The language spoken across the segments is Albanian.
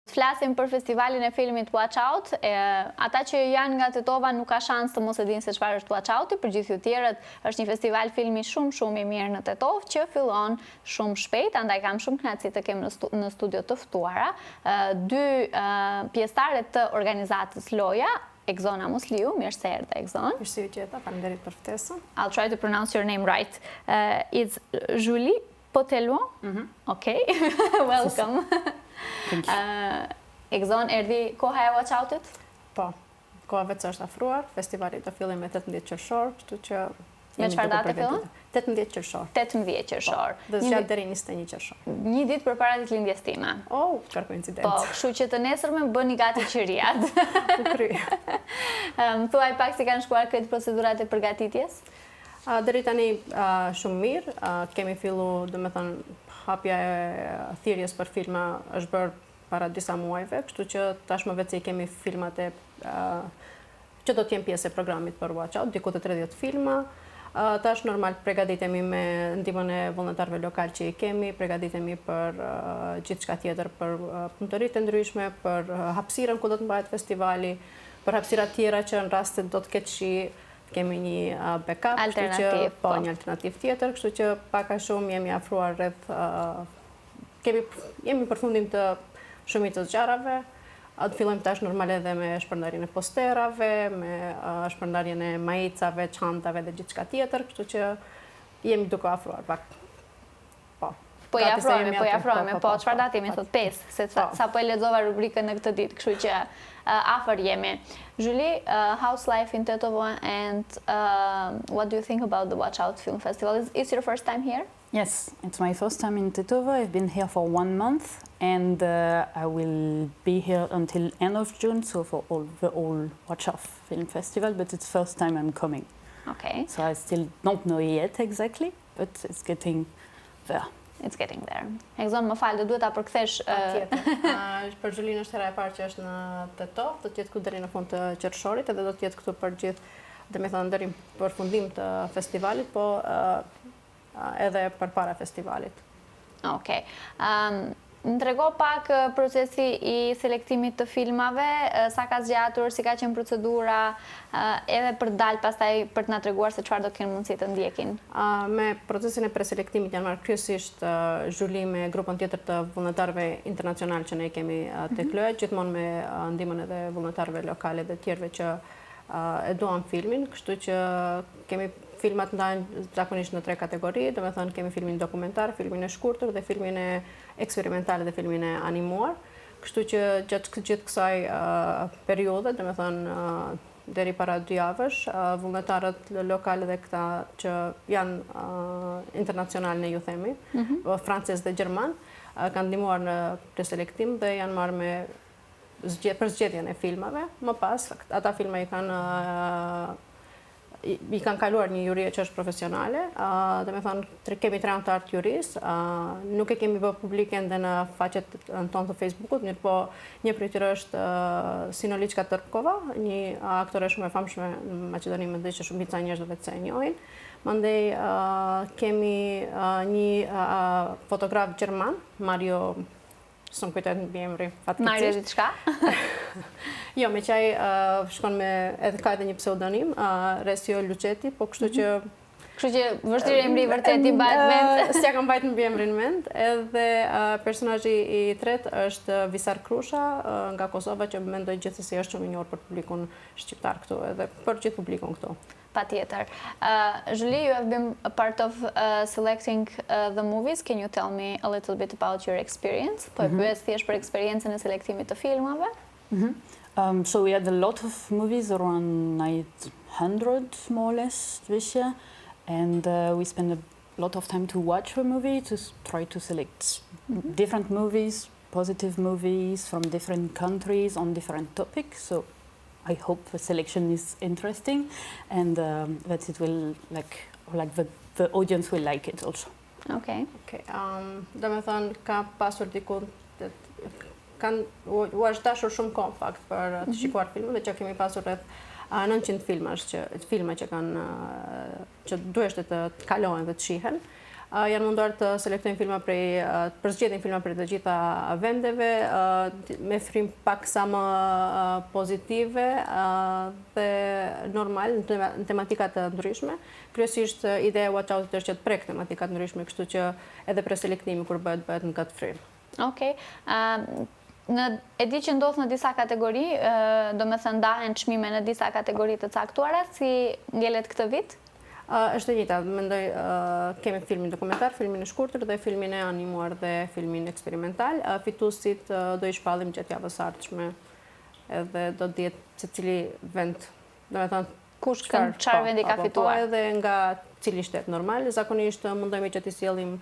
Flasim për festivalin e filmit Watch Out. Ata që janë nga Tetova nuk ka shans të mos e dinë se çfarë është Watch Out, për gjithë ju tjerët është një festival filmi shumë i mirë në Tetovë që fillon shumë shpejt, andaj kam shumë kënaqësi të kem në studio të ftuara dy pjesëtarët të organizatës Loja, Egzona Musliu, mirë se erdhe Egzon. Mirë se u gjeta, faleminderit për ftesën. I'll try to pronounce your name right. It's Julie Potelon. Okay. Welcome. Egzon, erdi koha e Watch Out-it? Po, koha vetë është afruar, festivali do fillojë me 18 qershor, kështu që me çfarë date fillon? 18 qershor. 18 qershor. Dhe zgjat deri 21 qershor. Një ditë përpara ditëlindjes time. Oh, çfarë koincidencë. Po, kështu që të nesërmen bëni gati qiriat. U kry. Thuaj pak si kanë shkuar këtë procedurat e përgatitjes? Deri tani shumë mirë, kemi fillu, domethënë, hapja e thirrjes për filma është bërë para disa muajve, kështu që tashmë vetë kemi filmat që do të jenë pjesë e programit për Watch Out, diku të 30 filma. Tash normal përgatitemi me ndihmën e vullnetarëve lokal që i kemi, përgatitemi për gjithçka tjetër, për punëtoritë të ndryshme, për hapësirën ku do të mbahet festivali, për hapësira tjera që në rast se do të ketë shi kemi një backup, alternativ, një alternativ tjetër, kështu që pak a shumë jemi afruar rreth jemi përfundim të shumit të zgjarave. Të fillojmë tash normal edhe me shpërndarjen e posterave, me shpërndarjen e maicave, çantave dhe gjithçka tjetër, kështu që jemi duke afruar pak. Po i afrohemi, po çfarë dati jemi thot 5, se sa po e lexova rubrikën në këtë ditë, kështu që afër jemi. Julie, how's life in Tetova and what do you think about the Watch Out Film Festival? Is it your first time here? Yes, it's my first time in Tetova. I've been here for 1 month and I will be here until end of June, so for the whole Watch Out Film Festival, but it's first time I'm coming. Okay. So I still don't know yet exactly, but it's getting there. It's getting there. Egzon, më falë, duhet ta përkthesh. Për Xhulinë është hera e parë që është në Tetovë, do të jetë këtu deri në fund të qershorit, edhe do të jetë këtu për gjithë, domethënë deri në përfundim të festivalit, po edhe përpara festivalit. Okej. Më trego pak procesi i selektimit të filmave, sa ka zgjatur, si ka qenë procedura, edhe për dalë pastaj për të na treguar se çfarë do kenë mundësi të ndjekin. Me procesin e preselektimit janë marrë kryesisht Julie me grupën tjetër të vullnetarëve internacional që ne kemi tek Loja, gjithmonë me ndihmën edhe vullnetarëve lokale dhe tjerëve që e duan filmin, kështu që kemi filmat ndahen zakonisht në 3 kategori, domethënë kemi filmin dokumentar, filmin e shkurtër dhe filmin e eksperimental dhe filmin e animuar. Kështu që gjatë gjithë kësaj periudhe, domethënë deri para 2 javësh, vullnetarët lokale dhe këta që janë internacional ne ju themi, francez dhe gjerman, kanë ndihmuar në preselektim dhe janë marrë me për zgjedhjen e filmave. Më pas, ata filma i kanë kaluar një juri që është profesionale, domethënë kemi 3 anëtar të jurisë, nuk e kemi bërë publike ende në faqet tonë të Facebookut, mirë po një prej tyre është Sinoliçka Tërpkova, një aktore shumë e famshme në Maqedoni, mendoj që shumica e njerëzve vetë se e njohin. Mandej kemi një fotograf gjerman, Mario, s'm kujtohet në emri fatkeqësisht. Mario diçka? Jo, me qaj shkon me, edhe ka edhe një pseudonim, Resio Luçeti, po kështu që... Kështu që vështirë emri vërtet i mbajt mend. S'ja kam mbajt në emrin mend, edhe personazhi i tretë është Visar Krusha nga Kosova, që mendoj gjithsesi është shumë i njohur për publikun shqiptar këtu, edhe për gjithë publikun këtu. Patjetër. Julie, you have been a part of selecting the movies. Can you tell me a little bit about your experience? Po e pyes thjesht për eksperiencën e selektimit të filmave. So we had a lot of movies, around 900 more or less this year, and we spent a lot of time to watch a movie, to try to select different movies, positive movies from different countries on different topics. So I hope the selection is interesting and that it will the audience will like it also. Okay. Domethënë ka pasur diku u është dashur shumë kohë fakt për të shikuar filmin dhe që kemi pasur rreth 900 filma që duheshte të kalohen dhe të shihen. janë munduar të selektojnë filma përzgjedhin filma prej të gjitha vendeve, me frymë pak sa më pozitive dhe normal në tematika të ndryshme. Kryesisht ideja e Watch Out-it është që të prek tematika të ndryshme, kështu që edhe preselektimi kur bëhet në këtë frymë. Okej. E di që ndodh në disa kategori, do me thënë ndahen çmime në disa kategori të caktuara, si ngjelet këtë vit? Është e njëjta, mendoj kemi filmin dokumentar, filmin e shkurtër dhe filmin e animuar dhe filmin eksperimental. Fituesit do i shpallim gjatë javës së ardhshme, edhe do të dihet se cili vend, domethënë kush çfarë vendi ka fituar. Edhe nga cili shtet normal. Zakonisht mundohemi që t'i sjellim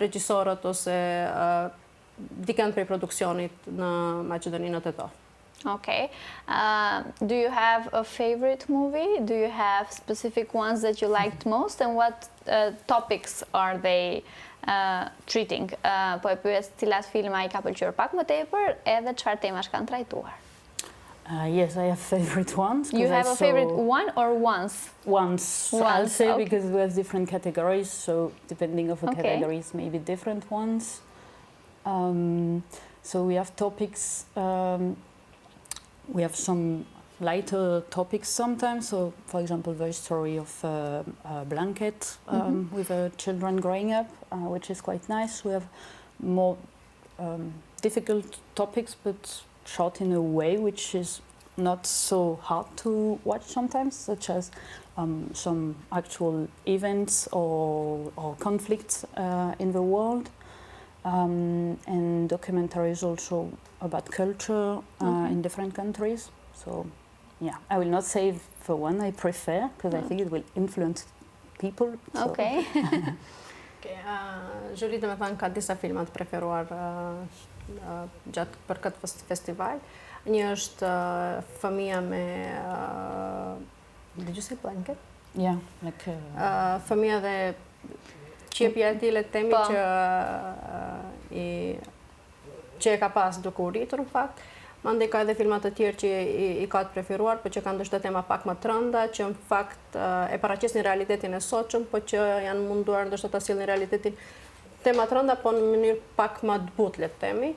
regjisorët ose dikën prej produksionit në Maqedoni në Tetov. Okay. Do you have a favorite movie? Do you have specific ones that you liked most? And what topics are they treating? Po e pyes cilat filma I ka pëlqyer pak më tepër edhe çfarë temash kanë trajtuar? Yes, I have favorite ones. You have a favorite one or ones? Ones, I'll say, because we have different categories, so depending on the categories, maybe different ones. So we have topics. We have some lighter topics sometimes. So, for example, the story of Blanket with children growing up, which is quite nice. We have more difficult topics, but shot in a way which is not so hard to watch sometimes, such as some actual events or conflicts in the world. And documentaries also about culture in different countries. So, yeah, I will not say the one I prefer, because I think it will influence people. So. Okay. Zhuri dhe me thënë ka disa filma të preferuar gjatë për këtë festival. Një është Fëmia me did you say Blanket? Yeah, like Fëmia dhe qepja e tij le të themi që e ka pas duke u rritur në fakt. Mandej ka edhe filma të tjerë që I ka të preferuar, por që kanë ndoshta tema pak më të rënda, që në fakt e paraqesin realitetin e sotshëm, por që janë munduar ndoshta ta sjellin realitetin tema të rënda, po në mënyrë pak më të butë, le të themi.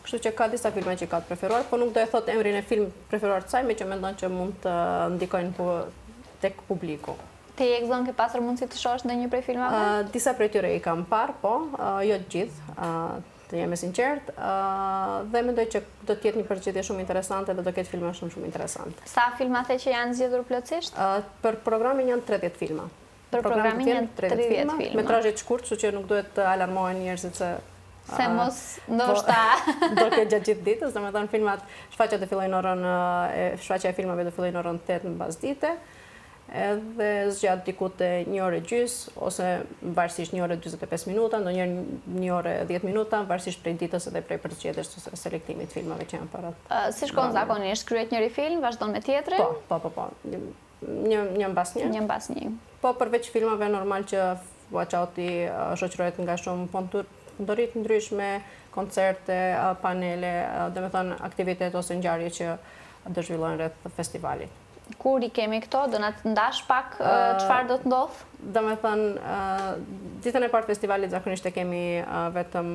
Kështu që ka disa filma që I ka të preferuar, por nuk do e thot emrin e film preferuar të saj, me që mendon që mund të ndikojnë tek publiku. Ti e gëzon ke pasur mundësi të shohësh ndonjë prej filmave? Disa prej tyre I kam parë, po, jo të gjithë. Të jemi sinqert, dhe mendoj që do të jetë një përgjigje shumë interesante dhe do ketë filma shumë interesante. Sa filma the që janë zgjedhur plotësisht? Për programin janë 30 filma. Për programin janë 30 filma. Metrazhe të shkurtë, kështu që nuk duhet të alarmohen njerëzit se mos ndoshta do të ketë gjatë gjithë ditës, domethënë filmat, shfaqja do fillojnë shfaqja e filmave do fillojnë orën 8 mbasdite. Edhe zgjat diku te 1 orë gjys ose varësisht 1 orë 45 minuta, ndonjëherë 1 orë 10 minuta, varësisht prej ditës edhe prej përcjelljes ose selektimit të filmave që janë para. Si shkon zakonisht? Kryet njëri film, vazhdon me tjetrin? Po. Një mbas një. Një mbas një. Po përveç filmave normal që Watch Out-i shoqërohet nga shumë punëtori të ndryshme, koncerte, panele, domethënë aktivitet ose ngjarje që do zhvillohen rreth festivalit. Kur I kemi këto, do na ndash pak çfarë do të ndodh? Domethënë, ditën e parë të festivalit zakonisht e kemi vetëm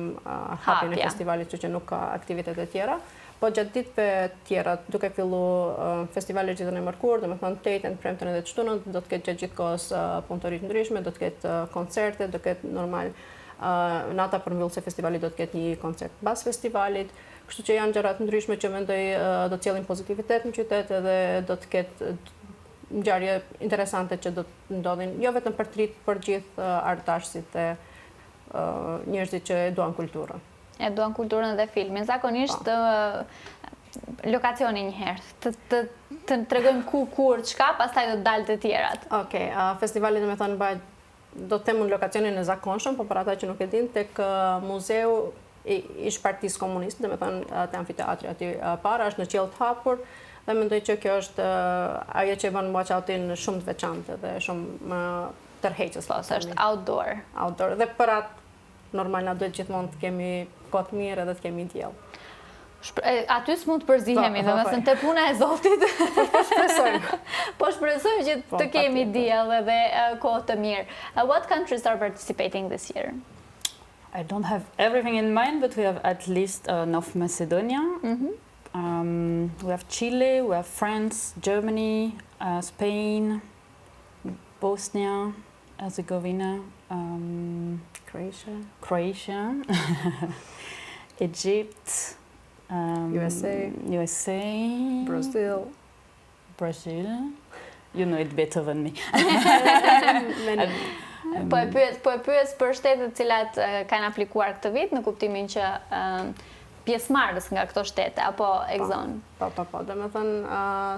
hapjen e festivalit, që nuk ka aktivitete të tjera. Po gjatë ditëve tjera, duke filluar festivali ditën e mërkurë, domethënë tetën, premten edhe të shtunën, do të ketë gjatë gjithë kohës punëtori të ndryshme, do të ketë koncerte, do të ketë normal nata për mbyllje e festivalit, do të ketë një koncert pas festivalit. Kështu që janë gjëra të ndryshme që mendoj do të sjellin pozitivitet në qytet edhe do të ketë ngjarje interesante që do të ndodhin jo vetëm për gjithë artashësit e njerëzit që e duan kulturën. E duan kulturën dhe filmin. Zakonisht lokacioni një herë, të tregojmë kur, çka, pastaj do të dalë të tjerat. Okej, festivali domethënë do të them lokacionin e zakonshëm, por për ata që nuk e dinë, tek muzeu ish Partisë Komuniste, domethënë te amfiteatri aty para, është në qiell të hapur dhe mendoj që kjo është ajo që bën Watch Out-in shumë të veçantë dhe shumë tërheqës. Po, është outdoor. Outdoor. Dhe për atë normal na duhet gjithmonë të kemi kohë të mirë edhe të kemi diell. Aty s'mund të përzihemi, domethënë te puna e Zotit. Po shpresojmë që të kemi diell edhe kohë të mirë. What countries are participating this year? I don't have everything in mind, but we have at least North Macedonia. We have Chile, we have France, Germany, Spain, Bosnia, Herzegovina, Croatia, Egypt, USA, Brazil. You know it better than me. Po e pyes për shtetet cilat kanë aplikuar këtë vit në kuptimin që pjesëmarrës nga këto shtete apo exon. Po. Domethënë,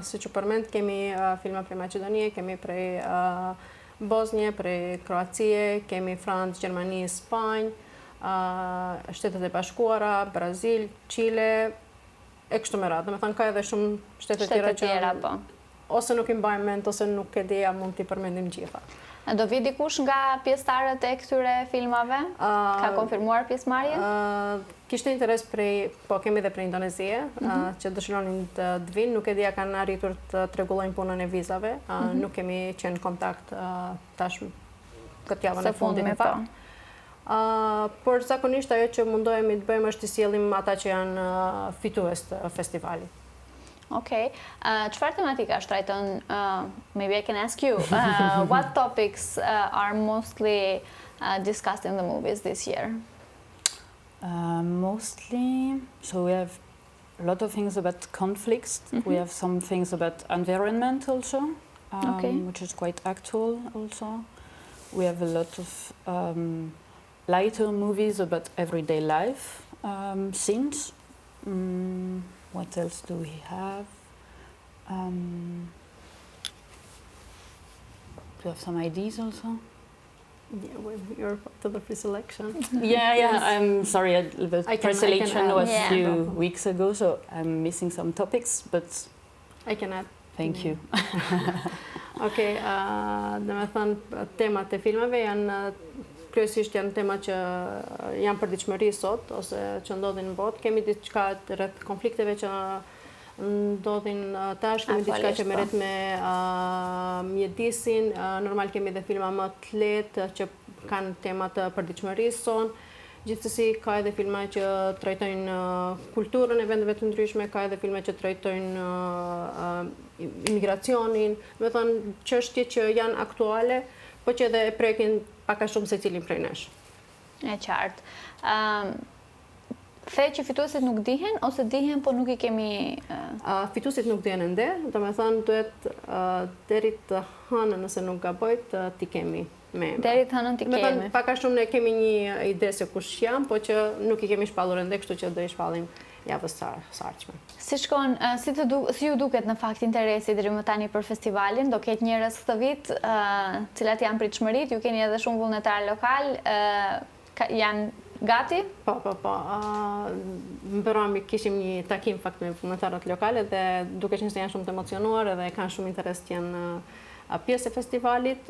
siç u përmend, kemi filma prej Maqedonie, kemi prej Bosnie, prej Kroacie, kemi Francë, Gjermani, Spanjë, Shtetet e Bashkuara, Brazil, Chile, e kështu me radhë. Domethënë ka edhe shumë shtete tjera që ose nuk i mbajmë mend ose nuk e di, mund t'i përmendim gjitha. Do vi dikush nga pjesëtarët e këtyre filmave? Ka konfirmuar pjesëmarrje? Kishte interes kemi edhe prej Indonezie, që dëshironin të vinë, nuk e di a kanë arritur të rregullojnë punën e vizave, nuk kemi qenë kontakt tash këtë javën e fundit me ta. Por zakonisht ajo që mundohemi të bëjmë është të sjellim ata që janë fitues të festivalit. Okay. Çfarë tematika është trajton? Maybe I can ask you. What topics are mostly discussed in the movies this year? Mostly, so we have a lot of things about conflicts. We have some things about environment also, which is quite actual also. We have a lot of lighter movies about everyday life scenes. What else do we have? Do you have some ideas also? Yeah, you're part of the pre-selection. Yeah. I'm sorry, the pre-selection was a few weeks ago, so I'm missing some topics, but I can add. Thank you. Okay, domethënë temat e filmave kryesisht janë tema që janë për diçmëri sot ose që ndodhin në botë. Kemi diçka rreth konflikteve që ndodhin tash, kemi diçka që merret me mjedisin, normal kemi edhe filma më të lehtë që kanë tema të përditshmërisë son. Gjithsesi ka edhe filma që trajtojnë kulturën e vendeve të ndryshme, ka edhe filma që trajtojnë imigracionin, do të thonë çështje që janë aktuale, po që edhe prekin pak a shumë secilin prej nesh. E qartë. The që fituesit nuk dihen ose dihen, po nuk I kemi... Fituesit nuk dihen ende, domethënë duhet deri të hënën nëse nuk gaboj t'i kemi me emra. Deri të hënën t'i kemi. Pak a shumë ne kemi një ide se kush janë, po që nuk I kemi shpallur ende, kështu që do I shpallim javës së ardhshme. Si shkon, si ju duket në fakt interesi deri më tani për festivalin? Do ketë njerëz këtë vit, cilat janë pritshmërit, ju keni edhe shumë vullnetar lokal, janë gati? Po. Mbrëmje kishim një takim fakt me vullnetarët lokale dhe duke qenë se janë shumë të emocionuar edhe kanë shumë interes të jenë pjesë e festivalit.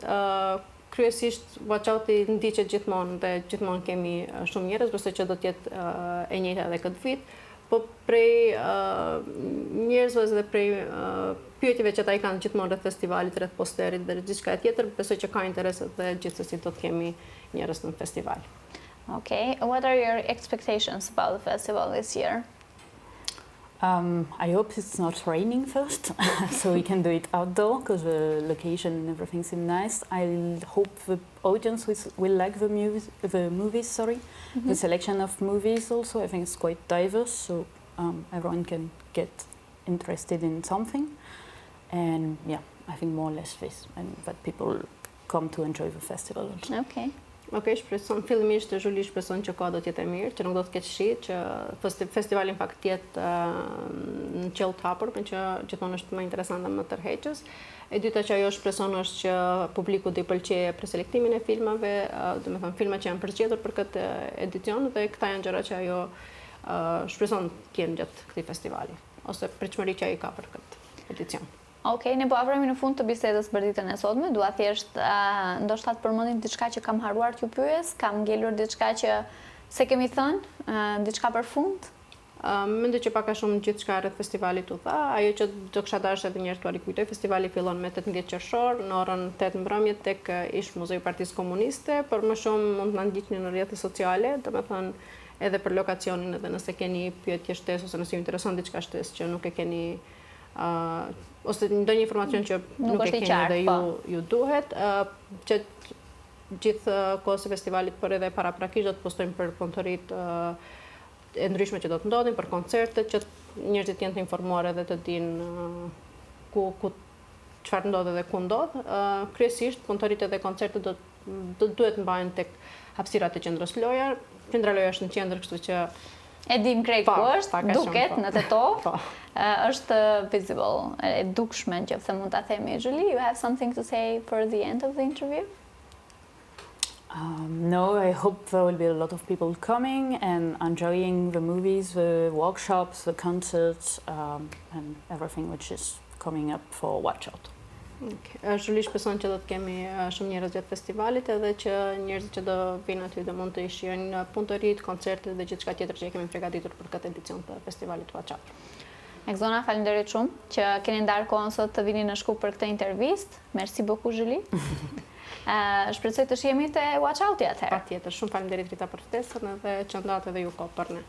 Kryesisht Watch Out-i ndiqet gjithmonë dhe gjithmonë kemi shumë njerëz, besoj që do të jetë e njëjta edhe këtë vit. Po prej njerëzve dhe prej pyetjeve që ata I kanë gjithmonë rreth festivalit, rreth posterit dhe diçka tjetër, besoj që ka interes dhe gjithsesi do të kemi njerëz në festival. Okay. What are your expectations about the festival this year? I hope it's not raining first, so we can do it outdoor, because the location and everything seems nice. I hope the audience will like the movies. The selection of movies also, I think it's quite diverse, so everyone can get interested in something. And yeah, I think more or less this, and that people come to enjoy the festival also. Okay. Shpreson fillimisht Zhuli shpreson që ka do të jetë mirë, që nuk do të ketë shi, që festivali në fakt të jetë në qell të hapur, për që gjithmonë është më interesant dhe më tërheqës. E dyta që ajo shpreson është që publiku do I pëlqejë preselektimin e filmave, domethënë filma që janë përzgjedhur për këtë edicion dhe këta janë gjëra që ajo shpreson të jenë gjatë këtij festivali, ose pritshmëri që ai ka për këtë edicion. Okej, ne po afrohemi në fund të bisedës për ditën e sotme. Dua thjesht ndoshta të përmendim diçka që kam haruar t'ju pyes, kam ngelur diçka që se kemi thënë, diçka për fund? Mendoj që pak a shumë gjithçka rreth festivalit u tha, ajo që do kisha dashur edhe një herë t'u rikujtoj, festivali fillon me 18 qershor në orën 8 mbrëmje tek ish Muzeu i Partisë Komuniste, por më shumë mund të na ndiqni në rrjetet sociale, domethënë edhe për lokacionin, edhe nëse keni pyetje shtesë ose nëse ju intereson diçka shtesë që nuk e keni ose ndonjë informacion që nuk e keni dhe ju duhet, që gjithë kohës së festivalit, por edhe paraprakisht do të postojmë për kontorit e ndryshme që do të ndodhin, për koncerte, që njerëzit jenë të informuar edhe të dinë çfarë ndodh dhe ku ndodh. Kryesisht kontorit edhe koncertet do duhet mbahen tek hapësirat e qendrës Loja. Qendra Loja është në qendër, kështu që E dim krejt ku është, duket në Tetov, është visible, e dukshme që pëse mund të themi. Julie, you have something to say for the end of the interview? No, I hope there will be a lot of people coming and enjoying the movies, the workshops, the concerts, and everything which is coming up for Watch Out. Julie shpeson që do të kemi shumë njerëz gjatë festivalit, edhe që njerëzit që do vinë aty do mund të shijojnë punë të ri, koncerte dhe gjithçka tjetër që kemi përgatitur për këtë edicion të festivalit Watch Out. Exona, faleminderit shumë që keni ndarë kohën sot të vini në Shkup për këtë intervistë. Merci beaucoup, Julie. Shpresoj të shihemi te Watch Out atëherë. Patjetër, shumë faleminderit Rita për ftesën edhe që ndat edhe ju kohë për ne.